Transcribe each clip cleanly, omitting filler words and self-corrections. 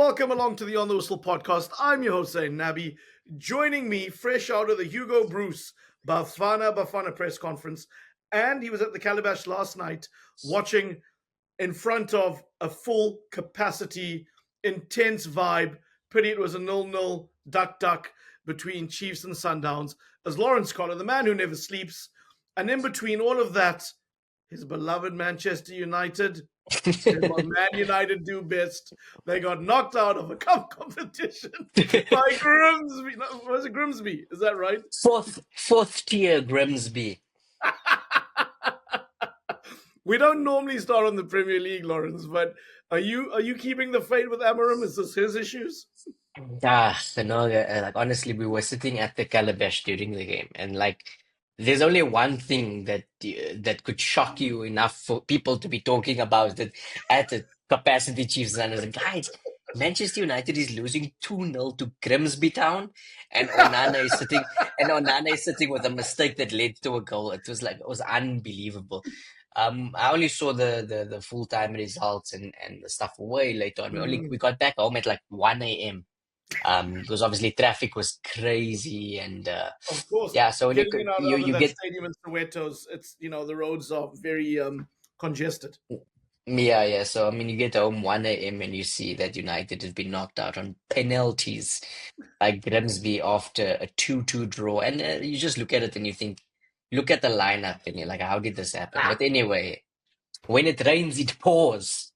welcome along to the On the Whistle podcast. I'm your host, Zayn, Nabbi. Joining me, fresh out of the Hugo Bruce Bafana Bafana press conference, and he was at the Calabash last night watching in front of a full capacity, intense vibe. Pity it was a 0-0 duck between Chiefs and Sundowns. As Lorenz Köhler, the man who never sleeps, and in between all of that, his beloved Manchester United. Did what Man United do best. They got knocked out of a cup competition by Grimsby. No, was it Grimsby? Is that right? Fourth tier Grimsby. We don't normally start on the Premier League, Lorenz, but are you keeping the faith with Amarim? Is this his issues? Like honestly, we were sitting at the Calabash during the game, and like, there's only one thing that could shock you enough for people to be talking about it at the capacity Chiefs. And I was like, guys, Manchester United is losing 2-0 to Grimsby Town, and Onana is sitting with a mistake that led to a goal. It was unbelievable. I only saw the full time results and the stuff way later on. We got back home at like 1 a.m. Because obviously traffic was crazy, and Of course, yeah, so when getting in and out of you that get stadium in Soweto, it's the roads are very congested. yeah, so I mean, you get home 1 a.m. and you see that United has been knocked out on penalties by Grimsby after a 2-2 draw, and you just look at it and you think, look at the lineup, and you're like, how did this happen? But anyway, when it rains, it pours.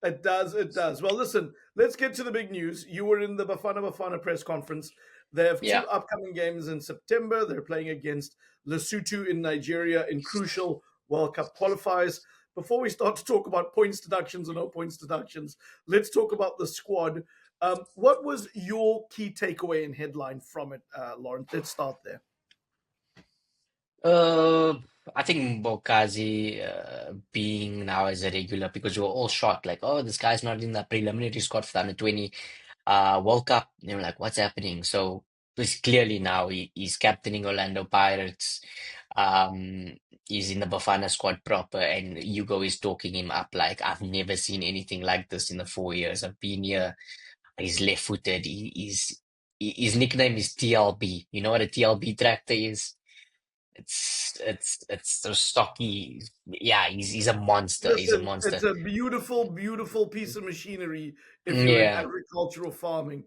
It does. It does. Well, listen, let's get to the big news. You were in the Bafana Bafana press conference. They have two Yeah. upcoming games in September. They're playing against Lesotho in Nigeria in crucial World Cup qualifiers. Before we start to talk about points deductions or no points deductions, let's talk about the squad. What was your key takeaway and headline from it, Lauren? Let's start there. I think Bokazi being now as a regular, because we were all shocked, like, oh, this guy's not in the preliminary squad for the under 20 World Cup. And we're like, what's happening? So it's clearly now he's captaining Orlando Pirates. He's in the Bafana squad proper, and Hugo is talking him up like, I've never seen anything like this in the 4 years I've been here. He's left-footed. His nickname is TLB. You know what a TLB tractor is? It's so stocky. Yeah, he's a monster. He's a Listen, it's monster. a beautiful, beautiful piece of machinery if you're in Yeah. agricultural farming.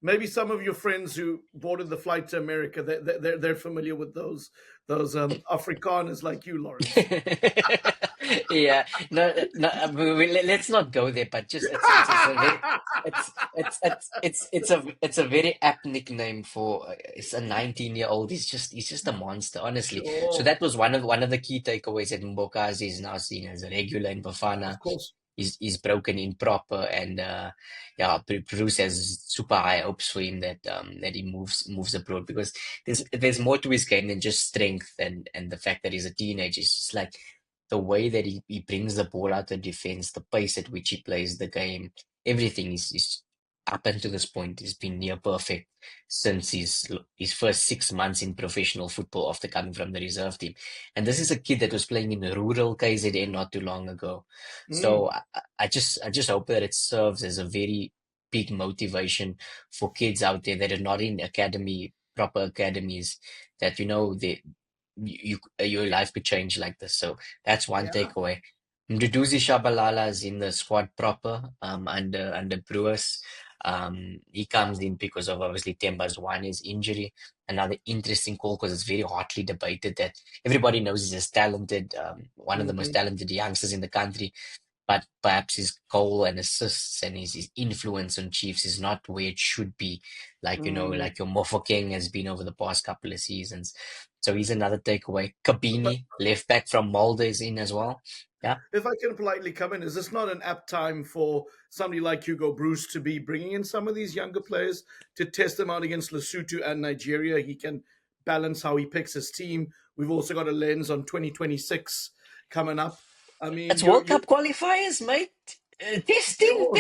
Maybe some of your friends who boarded the flight to America, they're familiar with those Afrikaners like you, Lawrence. Yeah, no. Let's not go there. But just it's a very apt nickname for it's a 19-year-old. He's just a monster, honestly. So Sure, that was one of the key takeaways, that Mbokazi is now seen as a regular in Bafana. of course. He's broken in proper, and yeah, Bruce has super high hopes for him that he moves abroad, because there's more to his game than just strength and the fact that he's a teenager. It's just like the way that he brings the ball out of defense, the pace at which he plays the game, everything is up until this point has been near perfect since his first 6 months in professional football after coming from the reserve team. And this is a kid that was playing in rural KZN not too long ago. So I just hope that it serves as a very big motivation for kids out there that are not in proper academies, that your life could change like this. So that's one Yeah. takeaway. Mduduzi Shabalala is in the squad proper, under Brewers. He comes in because of obviously Temba's his injury. Another interesting call, because it's very hotly debated that everybody knows he's as talented, one of the most talented youngsters in the country, but perhaps his goal and assists and his influence on Chiefs is not where it should be. Like like your Mofokeng has been over the past couple of seasons. So he's another takeaway. Kabini, left back from Molde, is in as well. Yeah. If I can politely come in, is this not an apt time for somebody like Hugo Bruce to be bringing in some of these younger players to test them out against Lesotho and Nigeria? He can balance how he picks his team. We've also got a lens on 2026 coming up. I mean, It's World Cup qualifiers, mate. Testing.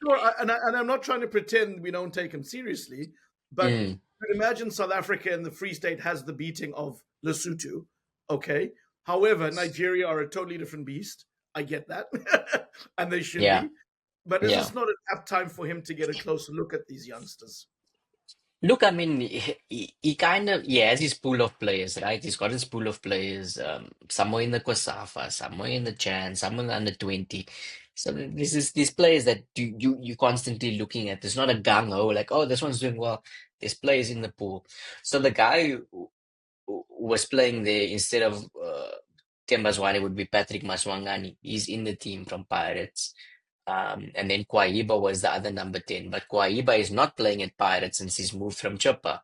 Sure, and I'm not trying to pretend we don't take him seriously, but you could imagine South Africa and the Free State has the beating of Lesotho, okay? However, Nigeria are a totally different beast. I get that, and they should Yeah. be. But is Yeah. this not an apt time for him to get a closer look at these youngsters? Look, I mean, he kind of, he has his pool of players, right? He's got his pool of players, somewhere in the Kwasafa, somewhere in the Chan, somewhere under 20. So this is these players that you constantly looking at. There's not a gung ho like, oh, this one's doing well. There's players in the pool. So the guy who was playing there instead of Tembazwane would be Patrick Maswangani. He's in the team from Pirates. And then Kwaiba was the other number 10. But Kwaiba is not playing at Pirates since he's moved from Chippa.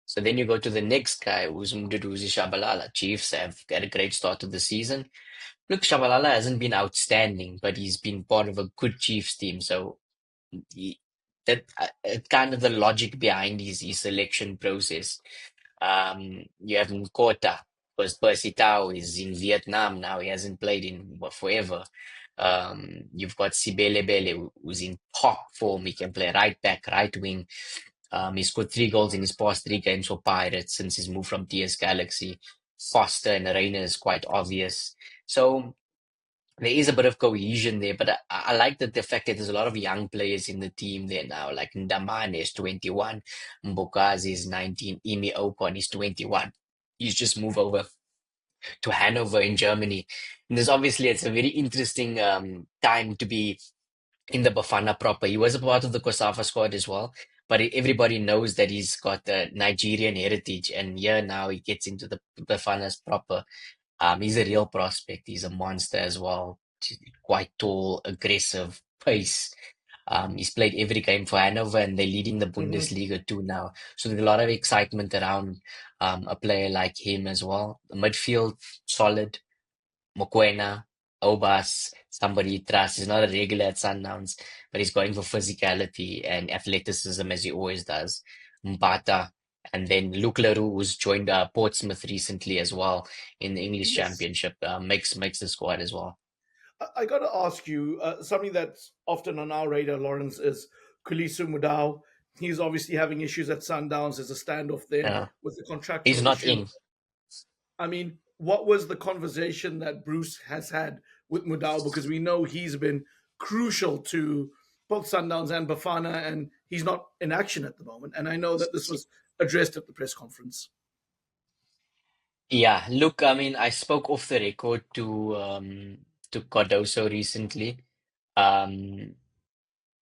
So then you go to the next guy, who's Mduduzi Shabalala. Chiefs have got a great start to the season. Look, Shabalala hasn't been outstanding, but he's been part of a good Chiefs team. So he, that kind of the logic behind his selection process. You have Nkota, because Percy Tau is in Vietnam now. He hasn't played in forever. You've got Sibele Bele, who's in top form. He can play right back, right wing. He scored 3 goals in his past 3 games for Pirates since he's moved from TS Galaxy. Foster and Reina is quite obvious. So there is a bit of cohesion there, but I like the fact that there's a lot of young players in the team there now. Like Ndamane is 21, Mbokazi is 19, Imi Ocon is 21. He's just moved over to Hanover in Germany. And there's obviously, it's a very interesting time to be in the Bafana proper. He was a part of the Kosafa squad as well, but everybody knows that he's got a Nigerian heritage. And here now he gets into the Bafana's proper. He's a real prospect. He's a monster as well. Quite tall, aggressive, pace. He's played every game for Hanover and they're leading the Mhm. Bundesliga too now. So there's a lot of excitement around a player like him as well. The midfield, solid. Mokoena, Obas, somebody you trust. He's not a regular at Sundowns, but he's going for physicality and athleticism as he always does. Mbata, and then Luke Leroux, who's joined Portsmouth recently as well in the English Yes. Championship, makes the squad as well. I got to ask you something that's often on our radar, Lawrence, is Kulisu Mudau. He's obviously having issues at Sundowns. There's a standoff there Uh, with the he's contractual not issue. in. I mean, what was the conversation that Bruce has had with Mudau? Because we know he's been crucial to both Sundowns and Bafana, and he's not in action at the moment. And I know that this was addressed at the press conference. Yeah, look, I mean, I spoke off the record to Cardoso recently. Um,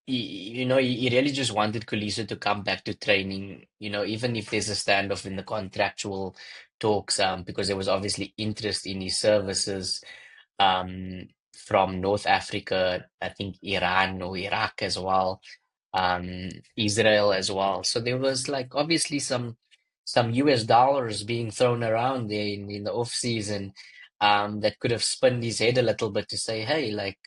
he really just wanted Khaleesi to come back to training, even if there's a standoff in the contractual talks, because there was obviously interest in his services from North Africa, I think Iran or Iraq as well, Israel as well. So there was like obviously some US dollars being thrown around there in the off season, that could have spun his head a little bit to say, hey, like.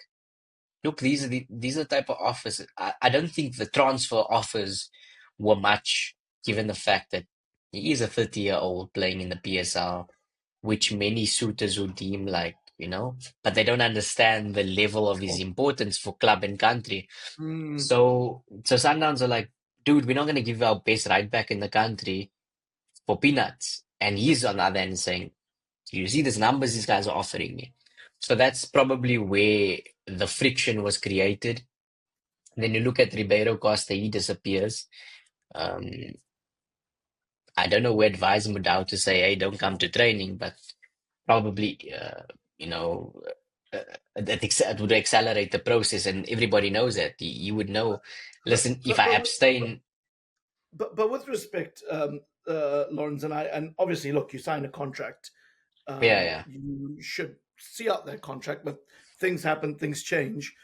Look, these are the type of offers. I don't think the transfer offers were much, given the fact that he is a 30-year-old playing in the PSL, which many suitors would deem but they don't understand the level of his importance for club and country. Mm. So Sundowns are like, dude, we're not going to give our best right back in the country for peanuts. And he's on the other end saying, you see these numbers these guys are offering me. So that's probably where the friction was created. Then you look at Ribeiro Costa, he disappears. Um, I don't know who advised Mudau to say, hey, don't come to training, but probably, you know, it would accelerate the process, and everybody knows that. You would know, But listen, if but I but, abstain, but with respect, Lawrence and I, and obviously, look, you signed a contract. yeah, yeah. You should see out that contract, but things happen, things change.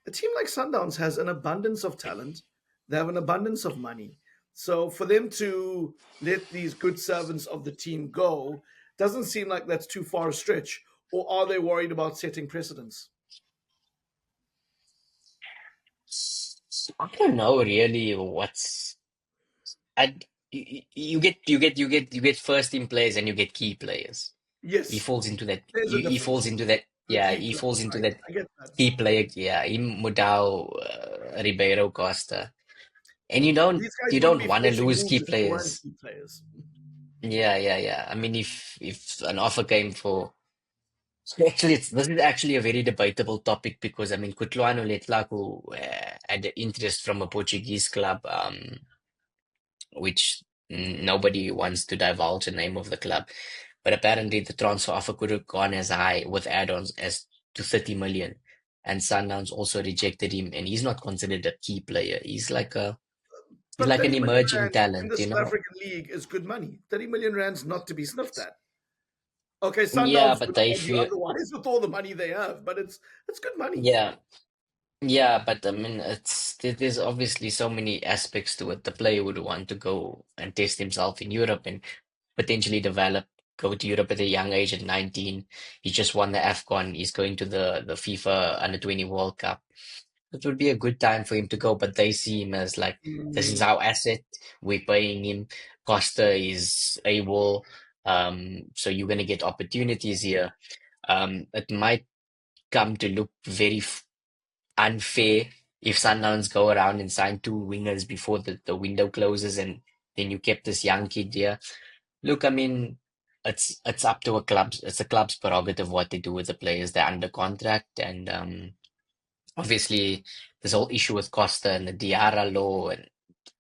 A team like Sundowns has an abundance of talent. They have an abundance of money. So for them to let these good servants of the team go doesn't seem like that's too far a stretch. Or are they worried about setting precedents? I don't know really what's. I, you get first team players and you get key players. He Yes, falls into that. there's a He falls difference. into that. The Yeah, key he falls players, into right? that I get that. key player. Yeah, him, Mudau, Ribeiro Costa, and These guys you wouldn't don't be want to forcing lose moves key if they weren't players. key players. Yeah, yeah, yeah. I mean, if an offer came for Actually, this is actually a very debatable topic because I mean, Kutlwano Letlaku had the interest from a Portuguese club, which nobody wants to divulge the name of the club. But apparently, the transfer offer could have gone as high with add-ons as to 30 million. And Sundowns also rejected him, and he's not considered a key player. He's But like an 30 million emerging rand in talent, the you South know? African League is good money. 30 million rands not to be sniffed at. Okay, Yeah, Sundowns but would they argue feel, otherwise with all the money they have, but it's good money. yeah, yeah, but I mean, there's obviously so many aspects to it. The player would want to go and test himself in Europe and potentially develop, go to Europe at a young age at 19. He just won the AFCON. He's going to the FIFA Under 20 World Cup. It would be a good time for him to go, but they see him as like, this is Mm, our asset. We're paying him. Costa is able. So you're going to get opportunities here. It might come to look very unfair if Sundowns go around and sign two wingers before the window closes and then you kept this young kid here. Look, I mean, it's up to it's a club's prerogative what they do with the players. They're under contract and obviously this whole issue with Costa and the Diarra law and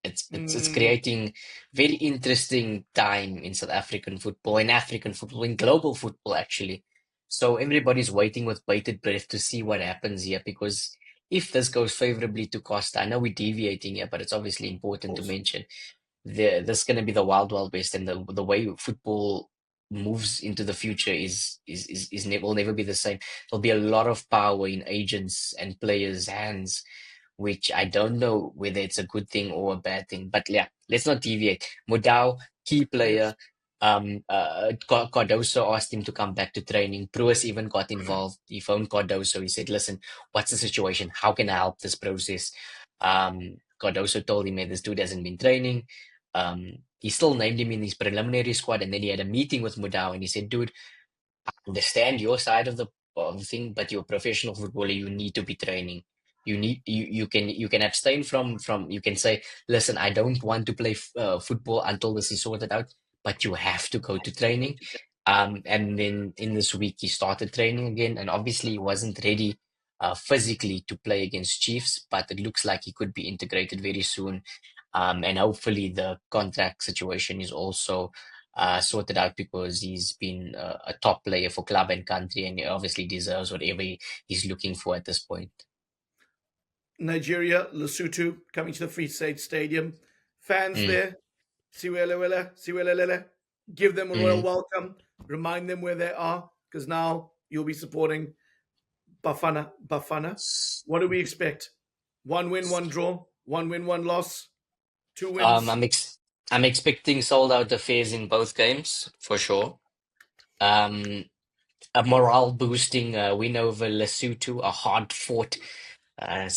it's mm, creating very interesting time in South African football, in African football, in global football actually. So everybody's waiting with bated breath to see what happens here because if this goes favorably to Costa, I know we're deviating here, but it's obviously of important to course. mention this is going to be the wild wild west, and the way football moves into the future will never be the same. There'll be a lot of power in agents and players' hands, which I don't know whether it's a good thing or a bad thing. But yeah, let's not deviate. Modau, key Yes. player. Cardoso asked him to come back to training. Pruis even got involved. He phoned Cardoso. He said, "Listen, what's the situation? How can I help this process?" Cardoso told him, "Hey, this dude hasn't been training." He still named him in his preliminary squad, and then he had a meeting with Modau, and he said, "Dude, understand your side of the thing, but you're a professional footballer. You need to be training. You can abstain from you can say, listen, I don't want to play football until this is sorted out, but you have to go to training." And then in this week he started training again, and obviously he wasn't ready physically to play against Chiefs, but it looks like he could be integrated very soon. And hopefully the contract situation is also sorted out because he's been a top player for club and country, and he obviously deserves whatever he's looking for at this point. Nigeria, Lesotho coming to the Free State Stadium. Fans Mm, there, Siwelewele, Siwelelele. Give them a royal mm. welcome. Remind them where they are, because now you'll be supporting Bafana Bafana. What do we expect? One win, one draw. One win, one loss. Two Um, wins. I'm ex I'm expecting sold out affairs in both games for sure. Um, a morale boosting win over Lesotho, a hard fought, a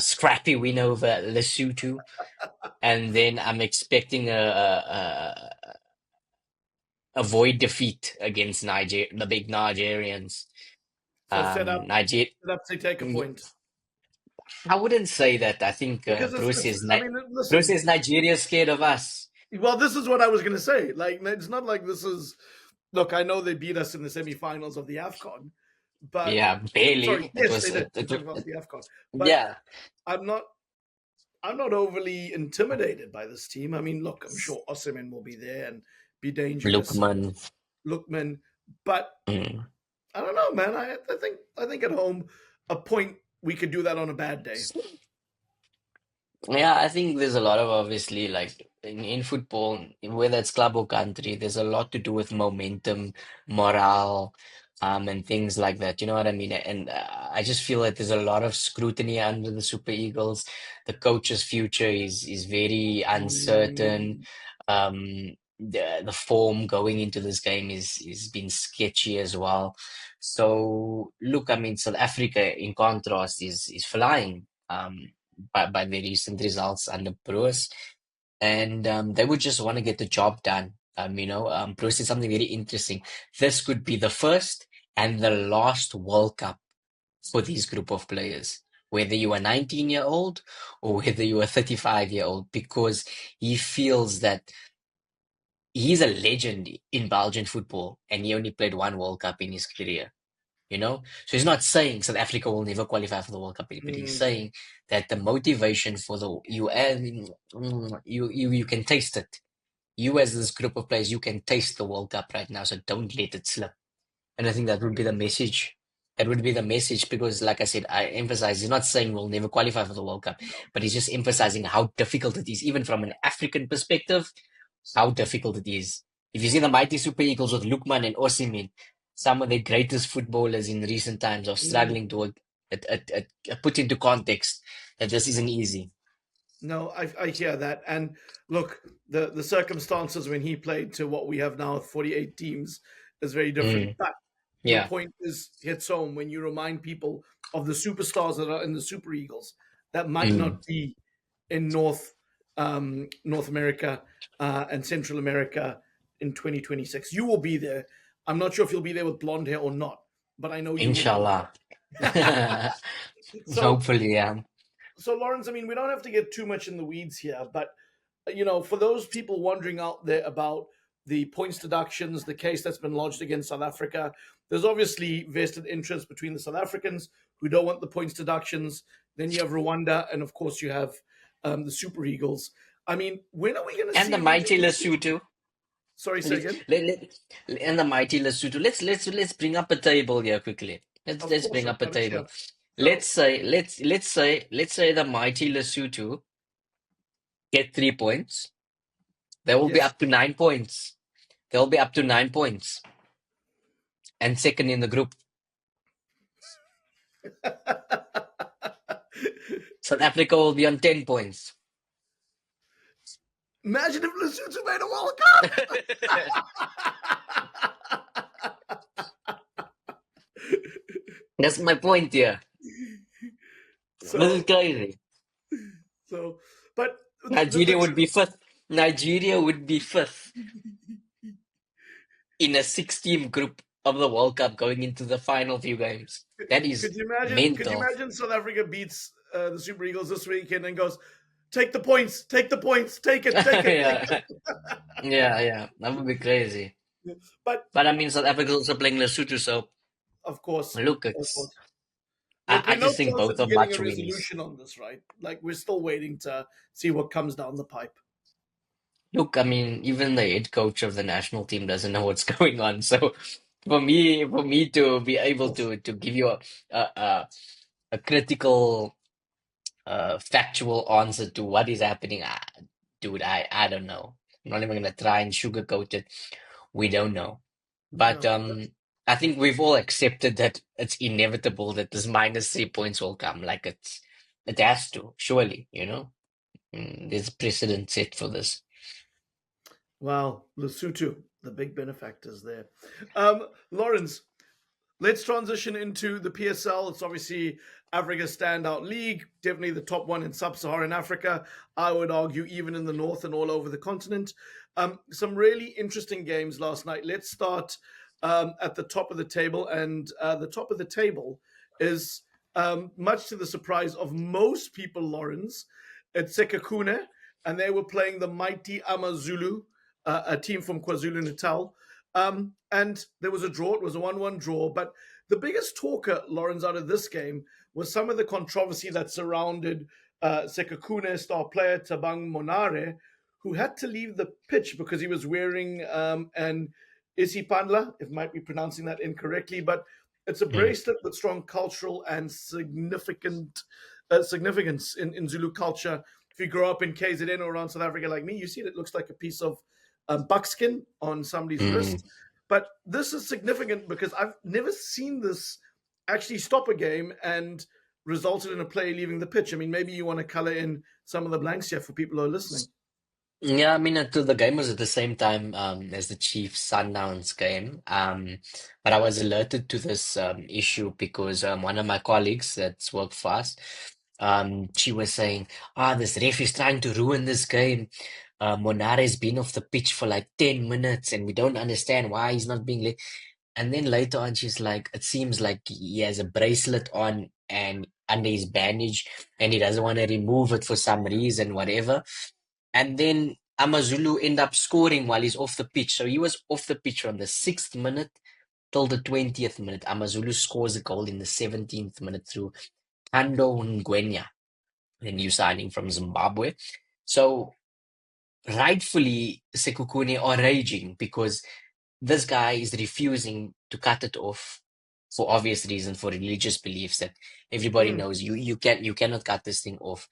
scrappy win over Lesotho, and then I'm expecting a void defeat against the big Nigerians. So Niger. set up to take a point. I wouldn't say that. I think Because I mean, Bruce listen, is Nigeria scared of us. well, this is what I was going to say. Like, it's not like this is, look, I know they beat us in the semifinals of the AFCON, but Yeah, sorry, barely. It yes, was they did. The it, semifinals of the AFCON. But yeah. I'm not I'm not overly intimidated by this team. I mean, look, I'm sure Osimhen will be there and be dangerous. Lookman. Lookman, but Mm. I don't know, man. I think at home, a point we could do that on a bad day. Yeah, I think there's a lot of obviously like in football, whether it's club or country, there's a lot to do with momentum, morale, and things like that. You know what I mean? And I just feel that there's a lot of scrutiny under the Super Eagles. The coach's future is very uncertain. Mm, The form going into this game is been sketchy as well. So look, I mean, South Africa in contrast is flying. By the recent results under Bruce, and they would just want to get the job done. Bruce is something very interesting. This could be the first and the last World Cup for these group of players, whether you are 19-year-old or whether you are 35-year-old, because he feels that he's a legend in Belgian football and he only played one World Cup in his career. you know. So he's not saying South Africa will never qualify for the World Cup, but he's Mm, saying that the motivation for the you can taste it. You as this group of players, you can taste the World Cup right now, so don't let it slip. And I think that would be the 100%. message. That would be the message because, like I said, I emphasize he's not saying we'll never qualify for the World Cup, No. but he's just emphasizing how difficult it is, even from an African perspective, how difficult it is. If you see the mighty Super Eagles with Lukman and Osimhen, some of the greatest footballers in recent times are Mm. struggling to put into context that this isn't easy. No, I hear that. And look, the circumstances when he played to what we have now, 48 teams, is very different. Mm, But your yeah. point is hits home when you remind people of the superstars that are in the Super Eagles that might Mm. not be in North America and Central America in 2026. You will be there. I'm not sure if you'll be there with blonde hair or not, but I know you will be Inshallah. there. so Hopefully, yeah. so Lawrence, I mean, we don't have to get too much in the weeds here, but for those people wondering out there about the points deductions, the case that's been lodged against South Africa, there's obviously vested interest between the South Africans who don't want the points deductions. Then you have Rwanda, and of course you have the Super Eagles. I mean, when are we going to And see the mighty Lesotho. Sorry, say Let, again. and the mighty Lesotho. Let's bring up a table here quickly. Of Let's course, bring I'm up a going to table. share. So Let's say the mighty Lesotho get 3 points. They will be yes. up to 9 points. They'll be up to 9 points and second in the group. South Africa will be on 10 points. Imagine if Lesotho made a World Cup. That's my point here. This is so crazy. so, but Nigeria would be fifth. Nigeria would be fifth in a six-team group of the World Cup going into the final few games. That is Could you imagine? Could you mental. imagine South Africa beats the Super Eagles this weekend and goes, "Take the points, take the points, take it, take it, take Yeah, yeah. That would be crazy. it." But But I mean, South Africa's also playing Lesotho, so of course, look, of it's. course. Look, I we're no just think closer both to are getting a much wins. resolution on this, right? Like we're still waiting to see what comes down the pipe. Look, I mean, even the head coach of the national team doesn't know what's going on. So, for me to be able to give you a, a critical, factual answer to what is happening, dude, I don't know. I'm not even gonna try and sugarcoat it. We don't know. But No, I think we've all accepted that it's inevitable that this -3 points will come. Like it has to, surely, you know. There's precedent set for this. wow, Lesotho, the big benefactors there. Lawrence, let's transition into the PSL. It's obviously Africa's standout league, definitely the top one in sub-Saharan Africa. I would argue even in the north and all over the continent. Some really interesting games last night. Let's start at the top of the table, and the top of the table is much to the surprise of most people, Lawrence. It's Sekhukhune, and they were playing the mighty Amazulu, a team from KwaZulu Natal. And there was a draw. It was a 1-1 draw. But the biggest talker, Lawrence, out of this game was some of the controversy that surrounded Sekhukhune star player Tabang Monare, who had to leave the pitch because he was wearing an Isipandla, if I might be pronouncing that incorrectly, but it's a Mm. bracelet with strong cultural and significance in Zulu culture. If you grow up in KZN or around South Africa like me, you see it looks like a piece of buckskin on somebody's Mm. wrist. But this is significant because I've never seen this actually stop a game and resulted in a player leaving the pitch. I mean, maybe you want to color in some of the blanks here for people who are listening. Yeah, I mean, the game was at the same time as the Chiefs Sundowns game. But I was alerted to this issue because one of my colleagues that's worked for us, she was saying, this ref is trying to ruin this game. Monare's been off the pitch for like 10 minutes and we don't understand why he's not being let. And then later on, she's like, it seems like he has a bracelet on and under his bandage and he doesn't want to remove it for some reason, whatever. And then Amazulu end up scoring while he's off the pitch. So he was off the pitch from the 6th minute till the 20th minute. Amazulu scores a goal in the 17th minute through Ando Ngwenya, the new signing from Zimbabwe. So rightfully, Sekhukhune are raging because this guy is refusing to cut it off for obvious reasons, for religious beliefs that everybody Mm, knows you cannot cut this thing off.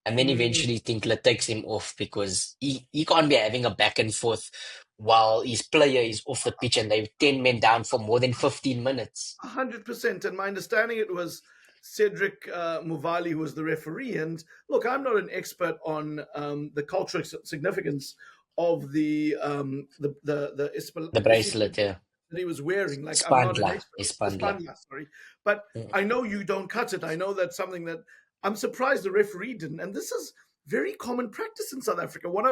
And then mm. eventually Tinkler takes him off because he can't be having a back and forth while his player is off the pitch and they're 10 men down for more than 15 minutes. 100%. And my understanding it was Cedric Muvali who was the referee. And look, I'm not an expert on the cultural significance of The bracelet, yeah. that he was wearing. Like, I'm not an Spandla, expert. The Spandla. spandla, sorry. But Mm. I know you don't cut it. I know that's something that I'm surprised the referee didn't. And this is very common practice in South Africa. What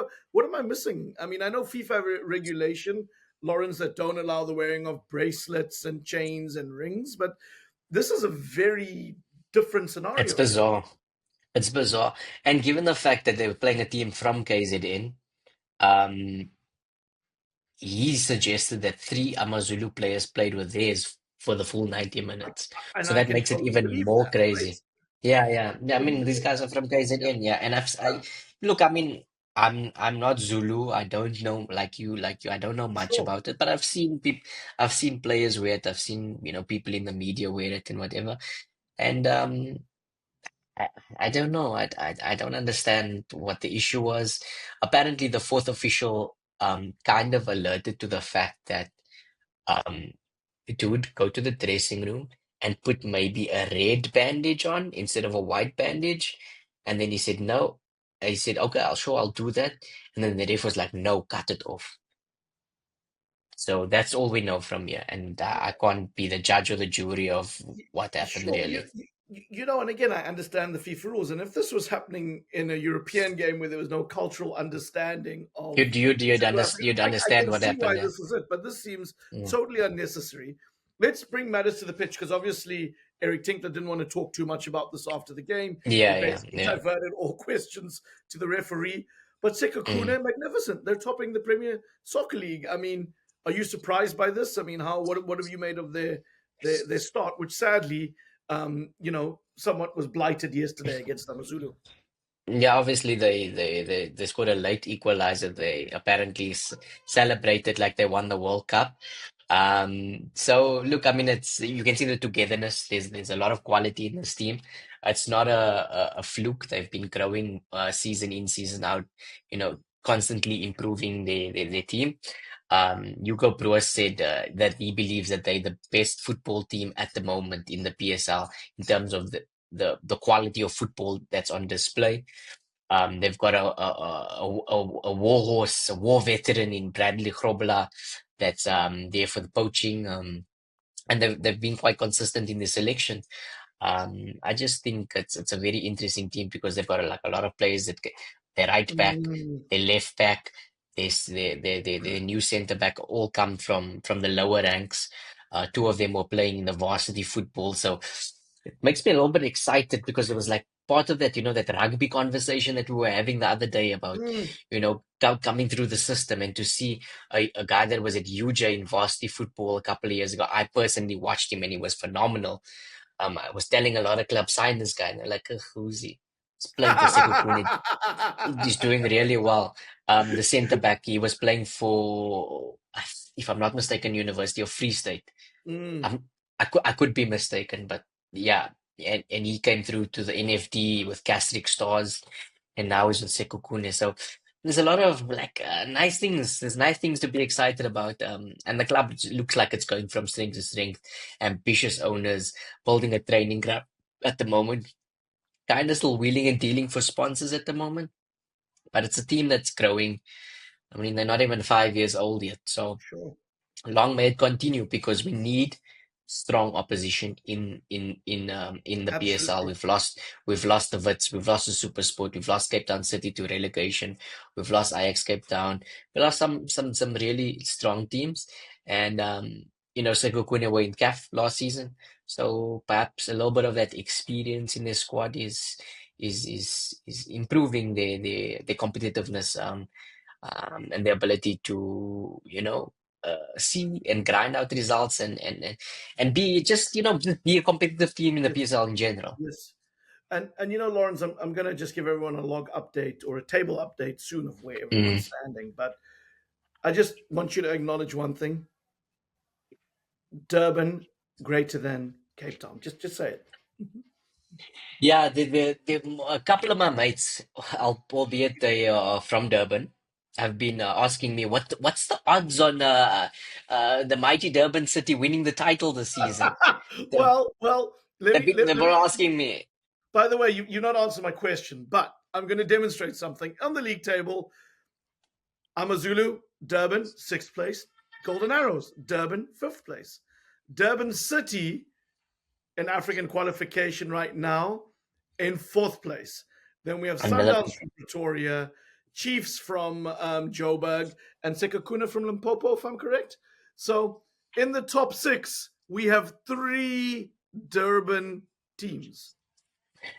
am I missing? I mean, I know FIFA regulation, Lorenz, that don't allow the wearing of bracelets and chains and rings, but this is a very different It's scenario. bizarre. It's bizarre. And given the fact that they were playing a team from KZN, um, he suggested that three Amazulu players played with theirs for the full 90 minutes. And So I that can makes it totally even believe more that, right? crazy. Yeah, yeah. Yeah, I Totally mean, these believe guys are that. from Yeah. KZN, yeah. And I look, I mean, I'm not Zulu. I don't know like you. I don't know much Sure. about it, but I've seen players wear it. I've seen, people in the media wear it and whatever. And I, I don't know. I don't understand what the issue was. Apparently, the fourth official kind of alerted to the fact that um dude go to the dressing room and put maybe a red bandage on instead of a white bandage. And then he said no. He said, okay, I'll do that. And then the ref was like, no, cut it off. So that's all we know from here. And I can't be the judge or the jury of what happened Sure. really. And again, I understand the FIFA rules. And if this was happening in a European game where there was no cultural understanding of South Africa, You'd I understand can what see why happened. Yeah. this is it. But this seems Mm. totally unnecessary. Let's bring matters to the pitch because obviously Eric Tinkler didn't want to talk too much about this after the game. He Yeah, yeah, basically yeah. diverted all questions to the referee. But Mm. Sekhukhune, magnificent. They're topping the Premier Soccer League. I mean, are you surprised by this? I mean, what have you made of their start, which sadly somewhat was blighted yesterday against Amazulu. Yeah, obviously they scored a late equalizer. They apparently celebrated like they won the World Cup. So look, I mean, it's you can see the togetherness. There's a lot of quality in this team. It's not a fluke. They've been growing season in, season out, constantly improving their team. Hugo Broos said that he believes that they're the best football team at the moment in the PSL in terms of the quality of football that's on display. They've got a war horse, a war veteran in Bradley Grobler that's there for the poaching. And they've been quite consistent in the selection. I just think it's a very interesting team because they've got like a lot of players their right back, Mm, their left back, their new centre back all come from the lower ranks. Two of them were playing in the varsity football, so it makes me a little bit excited because it was like part of that, that rugby conversation that we were having the other day about, mm. coming through the system and to see a guy that was at UJ in varsity football a couple of years ago. I personally watched him and he was phenomenal. I was telling a lot of clubs sign this guy, and they're like, "Ugh, who's he? He's playing for Sekhukhune. He's doing really well." The centre back, he was playing for, if I'm not mistaken, University of Free State. Mm. I'm, I could be mistaken, but yeah, and he came through to the NFD with Castric Stars, and now he's with Sekhukhune. So there's a lot of like nice things. There's nice things to be excited about. And the club looks like it's going from strength to strength. Ambitious owners building a training ground at the moment. Kind of still wheeling and dealing for sponsors at the moment, but it's a team that's growing. I mean, they're not even 5 years old yet, so Sure. long may it continue because we need strong opposition in the PSL. Absolutely. We've lost the Wits, we've lost the SuperSport, we've lost Cape Town City to relegation, we've lost Ajax Cape Town, we lost some really strong teams, and Sekhukhune were in CAF last season, so perhaps a little bit of that experience in their squad is improving their competitiveness and the ability to see and grind out results and be just just be a competitive team in the Yes. PSL in general. Yes. And Lawrence, I'm gonna just give everyone a log update or a table update soon of where Mm. everyone's standing. But I just want you to acknowledge one thing: Durban greater than Cape Town. Just say it. Yeah, a couple of my mates, albeit they are from Durban, have been asking me what's the odds on the mighty Durban City winning the title this season. They've, Well. Let me they've let been me. asking me. By the way, you're not answering my question, but I'm going to demonstrate something on the league table. Amazulu, Durban, sixth place. Golden Arrows, Durban, fifth place. Durban City in African qualification right now in fourth place. Then we have Another. Sundowns from Pretoria, Chiefs from Joburg, and Sekhukhune from Limpopo, if I'm correct. So in the top six, we have three Durban teams.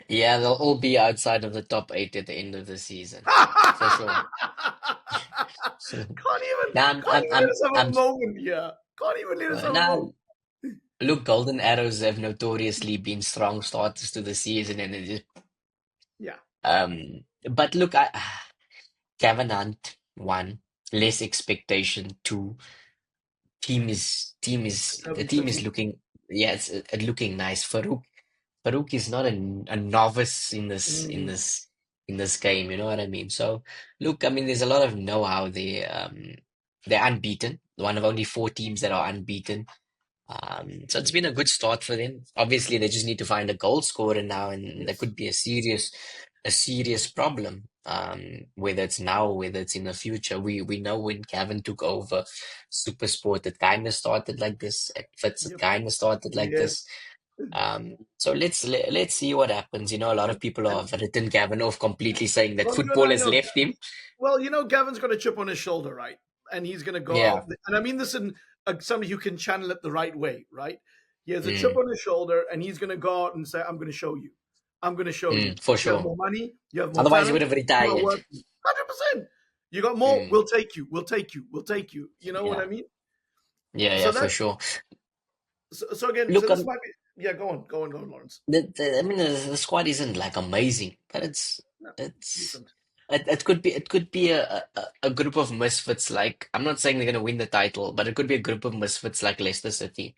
Yeah, they'll all be outside of the top 8 at the end of the season, for sure. Now, Can't even let us have a I'm moment here. Can't even let us have a moment. now look, Golden Arrows have notoriously been strong starters to the season, and it is, Yeah. but look, Kevin Hunt, one, less expectation, two, the Durban team is City. looking, yeah, it's looking nice. Farouk is not a novice in Mm, this game, you know what I mean? So look, I mean, there's a lot of know-how. They're unbeaten, one of only 4 teams that are unbeaten. So it's been a good start for them. Obviously, they just need to find a goal scorer now, and that yes. could be a serious problem. Whether it's now, or whether it's in the future. We know when Gavin took over SuperSport, it kind of started like this. At Fitz, it Yep. kind of started like Yes. this. So let's see what happens. You know, a lot of people And have written Gavin off completely, saying that well, you and football I has know. left him. Well, Gavin's got a chip on his shoulder, right? And he's going to go Yeah. out. And I mean this in somebody who can channel it the right way, right? He has a chip Mm, on his shoulder, and he's going to go out and say, "I'm going to show you. I'm going to show you. for You have sure. more money. You have more Otherwise, he would talent. have You are retired. working 100%. You got more. Mm, We'll take you. We'll take you. We'll take you. You know what I yeah. mean? Yeah, So for that. sure. So again. So Look, this might be. Yeah. Go on, Lawrence. I mean, the squad isn't like amazing, but No, it's decent. it could be a group of misfits. Like, I'm not saying they're gonna win the title, but it could be a group of misfits like Leicester City,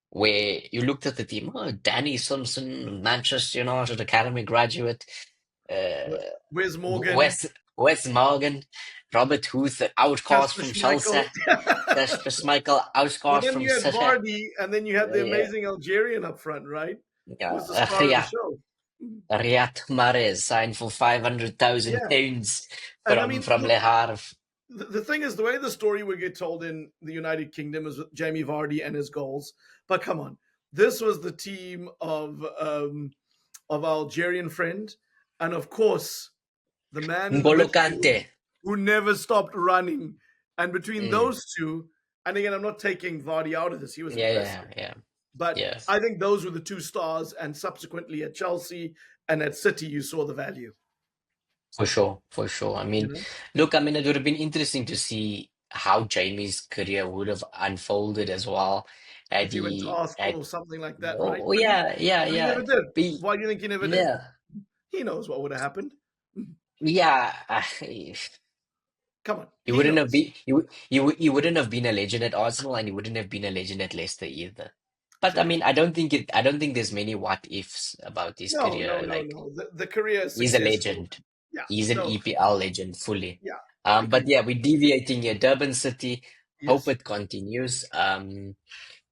where you looked at the team. Oh, Danny Simpson, Manchester United academy graduate, uh, Where's Morgan? Wes Morgan, Robert Huth, the outcast Casper from Chelsea, Schmeichel. Kasper Schmeichel, But outcast then from you had City. Vardy, and then you had the Yeah, amazing Algerian up front, right? Who yeah, was the star of the yeah. show. Riyad Mahrez signed for 500,000 Yeah. pounds And I from mean, from Le look, Havre. the thing is, the way the story would get told in the United Kingdom is with Jamie Vardy and his goals. But come on, this was the team of our Algerian friend, and of course, the man in the N'Golo midfield Kante. who never stopped running. And between Mm. those two, and again, I'm not taking Vardy out of this; he was Yeah, impressive. yeah, yeah, But yeah. I think those were the two stars, and subsequently at Chelsea and at City, you saw the value. For sure, for sure. I You mean, know, look, I mean, it would have been interesting to see how Jamie's career would have unfolded as well. Had if he went to he Arsenal had, or something like that, right? oh yeah, yeah, But he yeah. never did. But Why do you think he never did? yeah, He knows what would have happened. yeah. Come on, He he wouldn't have knows. been he wouldn't have been a legend at Arsenal, and he wouldn't have been a legend at Leicester either. But I True. mean, I don't think there's many what ifs about his No, career. no, no, Like, no. The career is he's a successful. legend. Yeah. He's an No. EPL legend fully. Yeah. I But agree. yeah, we're deviating here. Durban City. Hope Yes. it continues.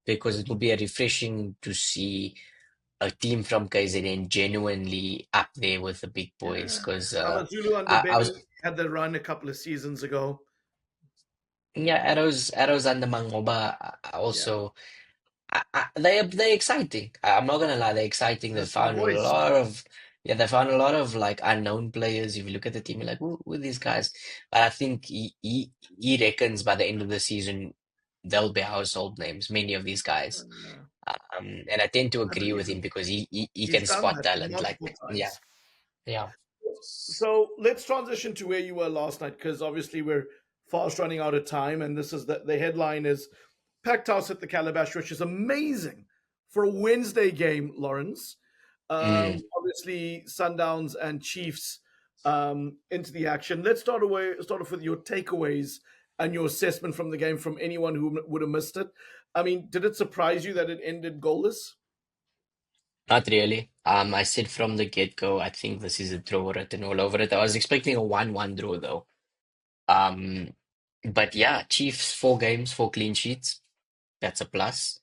Because it will be a refreshing to see a team from KZN genuinely up there with the big boys. Yeah. Because Amazulu under I was Benny had the run a couple of seasons ago. yeah, arrows under Mangoba Yeah. also. They're exciting. I'm not gonna lie, they're exciting. They That's my found a boys. lot of yeah, they found a lot of like unknown players. If you look at the team, you're like, who are these guys? But I think he reckons by the end of the season they'll be household names, many of these guys. Uh, And I tend to I agree with believe him him. because he He's can done spot that talent. Like, multiple yeah, times. yeah. So let's transition to where you were last night because obviously we're fast running out of time, and this is the headline is packed house at the Calabash, which is amazing for a Wednesday game, Lawrence. Mm. Obviously, Sundowns and Chiefs into the action. Let's start off with your takeaways and your assessment from the game from anyone who would have missed it. I mean, did it surprise you that it ended goalless? Not really. I said from the get-go, I think this is a draw written all over it. I was expecting a 1-1 draw though. Um, but yeah, Chiefs 4 games, 4 clean sheets. That's a plus.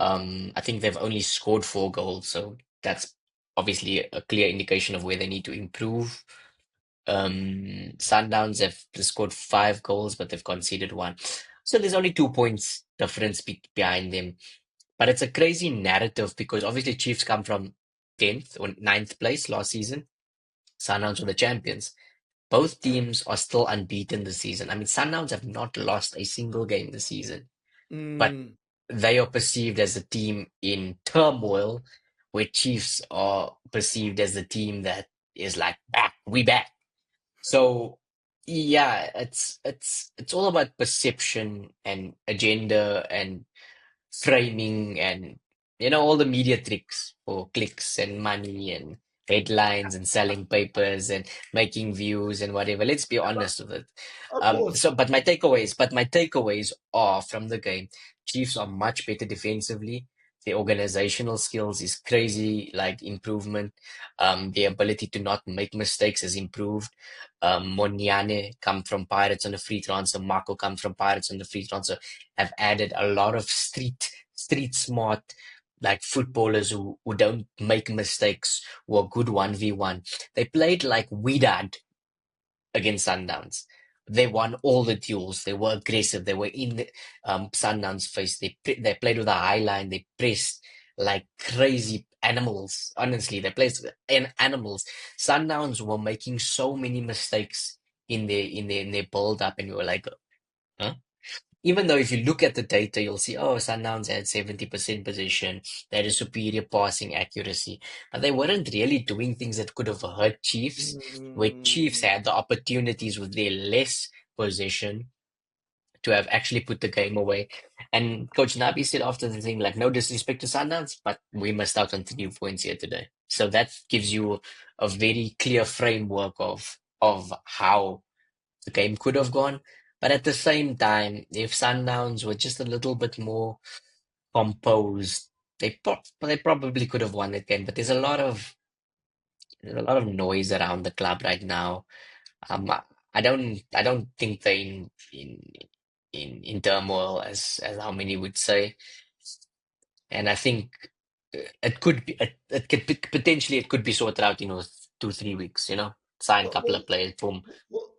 I think they've only scored 4 goals, so that's obviously a clear indication of where they need to improve. Sundowns have scored 5 goals, but they've conceded one. So there's only 2 points difference behind them. But it's a crazy narrative because obviously Chiefs come from 10th or ninth place last season. Sundowns were the champions. Both teams are still unbeaten this season. I mean, Sundowns have not lost a single game this season, but Mm, they are perceived as a team in turmoil, where Chiefs are perceived as the team that is like back, we back. So yeah, it's all about perception and agenda and framing and all the media tricks for clicks and money and headlines and selling papers and making views and whatever. Let's be honest with it. of course. But my takeaways are from the game. Chiefs are much better defensively. The organizational skills is crazy, like improvement. The ability to not make mistakes has improved. Moniane come from Pirates on a free transfer. Marco comes from Pirates on the free transfer. Have added a lot of street smart like footballers who don't make mistakes, who are good 1v1. They played like Widad against Sundowns. They won all the duels. They were aggressive. They were in the Sundowns face. They played with a high line. They pressed like crazy animals. Honestly, they played animals. Sundowns were making so many mistakes in their build up, and we were like, huh? Even though if you look at the data, you'll see, oh, Sundowns had 70% possession, they had a superior passing accuracy, but they weren't really doing things that could have hurt Chiefs, where Chiefs Mm, had the opportunities with their less possession to have actually put the game away. And Coach Nabbi said after the thing, like, no disrespect to Sundowns, but we missed out on 3 points here today. So that gives you a very clear framework of how the game could have gone. But at the same time, if Sundowns were just a little bit more composed, they probably could have won that game. But there's a lot of noise around the club right now. I don't think they're in turmoil as how many would say. And I think it could be potentially it could be sorted out, 2-3 weeks. Sign a well, couple of players, boom. well,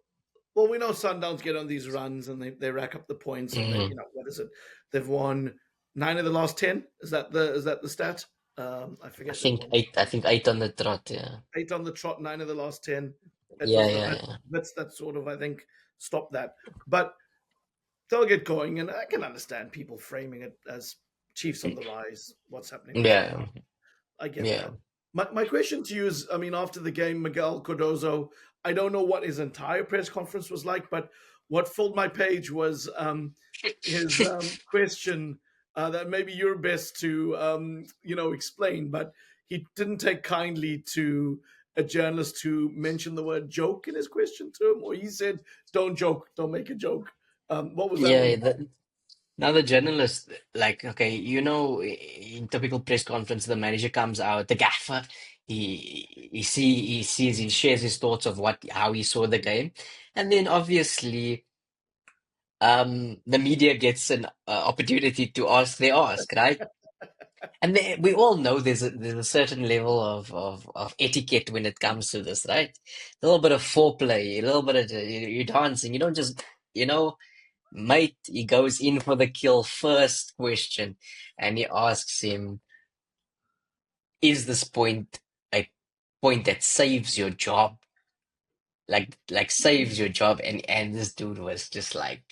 well, we know Sundowns get on these runs and they rack up the points and they, Mhm. what is it? They've won 9 of the last 10. Is that the stat? I I forget. They've think won eight. I think eight on the trot. Yeah. eight on the trot, 9 of the last 10. It Yeah, was the yeah, yeah. Blitz that sort of, I think, stopped that. But they'll get going, and I can understand people framing it as Chiefs on the rise. What's happening with Yeah, Sundowns? I get yeah. that. My question to you is, I mean, after the game, Miguel Cardoso, I don't know what his entire press conference was like, but what filled my page was his question that maybe you're best to, explain, but he didn't take kindly to a journalist who mentioned the word joke in his question to him, or he said, don't joke, don't make a joke. What was that Yeah, all yeah, about? now the journalist, like, okay, in typical press conference, the manager comes out, the gaffer, he shares his thoughts of how he saw the game, and then obviously, the media gets an opportunity to ask, right? And we all know there's a certain level of etiquette when it comes to this, right? A little bit of foreplay, a little bit of you're dancing. You don't just, you know. Mate, he goes in for the kill first question and he asks him, is this point a point that saves your job? Like saves your job and this dude was just like,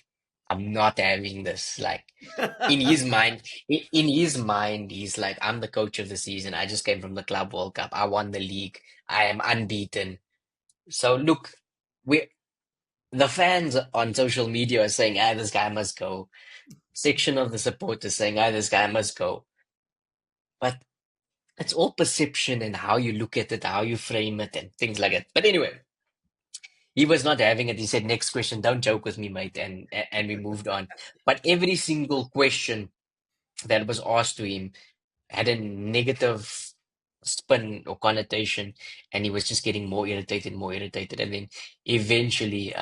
I'm not having this. Like in his mind, he's like, I'm the coach of the season. I just came from the Club World Cup. I won the league. I am unbeaten. So look, we the fans on social media are saying, ah, this guy must go. Section of the supporters saying, ah, this guy must go. But it's all perception and how you look at it, how you frame it, and things like that. But anyway, he was not having it. He said, next question, don't joke with me, mate. And we moved on. But every single question that was asked to him had a negative spin or connotation, and he was just getting more irritated, more irritated. And then eventually,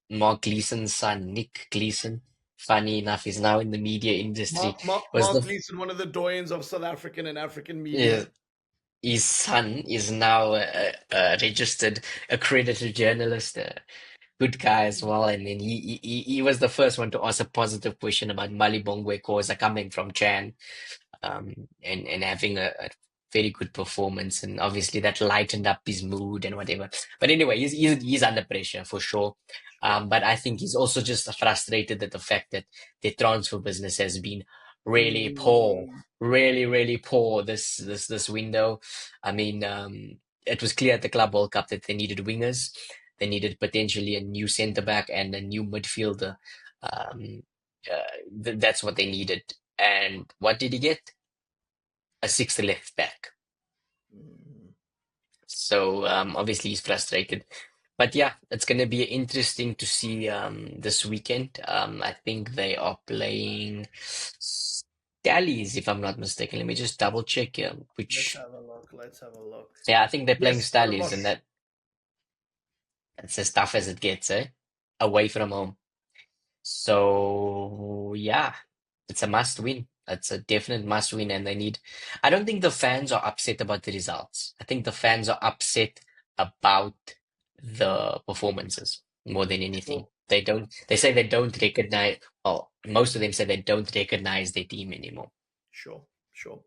Mark Gleason's son, Nick Gleason, funny enough, is now in the media industry. Was Mark the Leeson, one of the doyens of South African and African uh, media. his son is now a registered accredited journalist, a good guy as well. And then he was the first one to ask a positive question about Malibongwe Khoza coming from Chan, and having a very good performance, and obviously that lightened up his mood and whatever. But anyway, he's under pressure for sure. But I think he's also just frustrated at the fact that the transfer business has been really poor, Mm, really poor this window. I mean, it was clear at the Club World Cup that they needed wingers, they needed potentially a new centre back and a new midfielder. Um, that's what they needed. And what did he get? A sixth left back. mm. So obviously he's frustrated. But yeah, it's going to be interesting to see this weekend. I think they are playing Stallies, if I'm not mistaken. Let me just double check here. Let's Which, have a look. Let's have a look. yeah, I think they're playing Yes, Stallies, and Stellenbosch. that's as tough as it gets, eh? Away from home. So yeah, it's a must win. It's a definite must win, and they need. I don't think the fans are upset about the results. I think the fans are upset about the performances more than anything. Sure, They don't. They say they don't recognize. Well, most of them say they don't recognize their team anymore. sure, sure.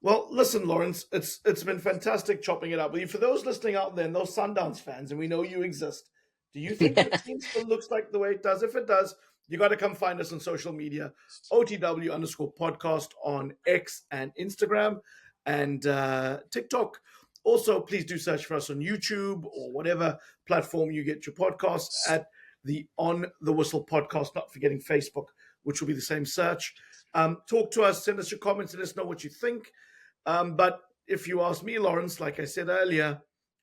Well, listen, Lawrence, it's been fantastic chopping it up with you. For those listening out there, and those Sundowns fans, and we know you exist, do you think the team still looks like the way it does? If it does, you got to come find us on social media, OTW_podcast on X and Instagram and TikTok. Also, please do search for us on YouTube or whatever platform you get your podcasts at the On the Whistle podcast, not forgetting Facebook, which will be the same search. Talk to us, send us your comments, let us know what you think. But if you ask me, Lawrence, like I said earlier,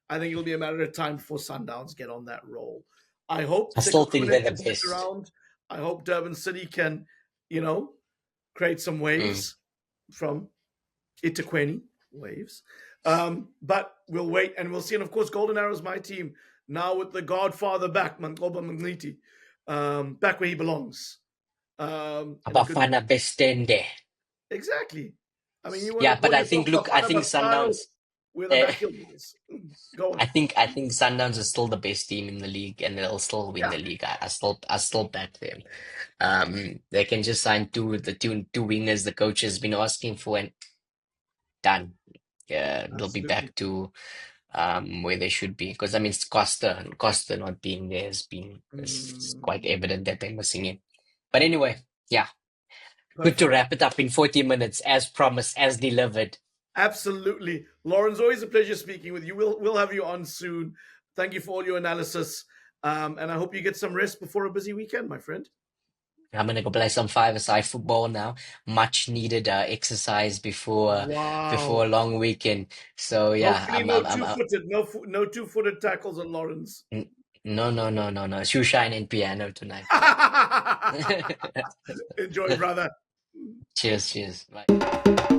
I think it'll be a matter of time before Sundowns get on that roll. I hope I still think Sekhukhune they're the can stick best. around. I hope Durban City can, you know, create some Mm. waves from Itaqueni waves. But we'll wait and we'll see. And of course, Golden Arrow's my team now with the Godfather back, Mankoba Magniti, back where he belongs. In a good way. Bafana Bestende. Exactly. I mean, you want to Yeah, but call I yourself think, look, I Bafana think Bafana? Sundowns. We're the Uh, backyard boys. Go on. I think Sundowns is still the best team in the league, and they'll still win Yeah, the league. I still back them. They can just sign two wingers the coach has been asking for, and done. Yeah, they'll be absolutely. back to where they should be. Because I mean, it's Costa not being there has been, it's quite Mm, evident that they're missing it. But anyway, yeah, good to perfect. wrap it up in 40 minutes, as promised, as delivered. Absolutely. Lawrence, always a pleasure speaking with you. We'll have you on soon. Thank you for all your analysis. And I hope you get some rest before a busy weekend, my friend. I'm gonna go play some five-a-side football now. Much needed exercise before a Wow. long weekend. So yeah, Hopefully, no two-footed, no two-footed tackles on Lawrence. n- no. Shoe shine and piano tonight. Enjoy, brother. Cheers. Bye.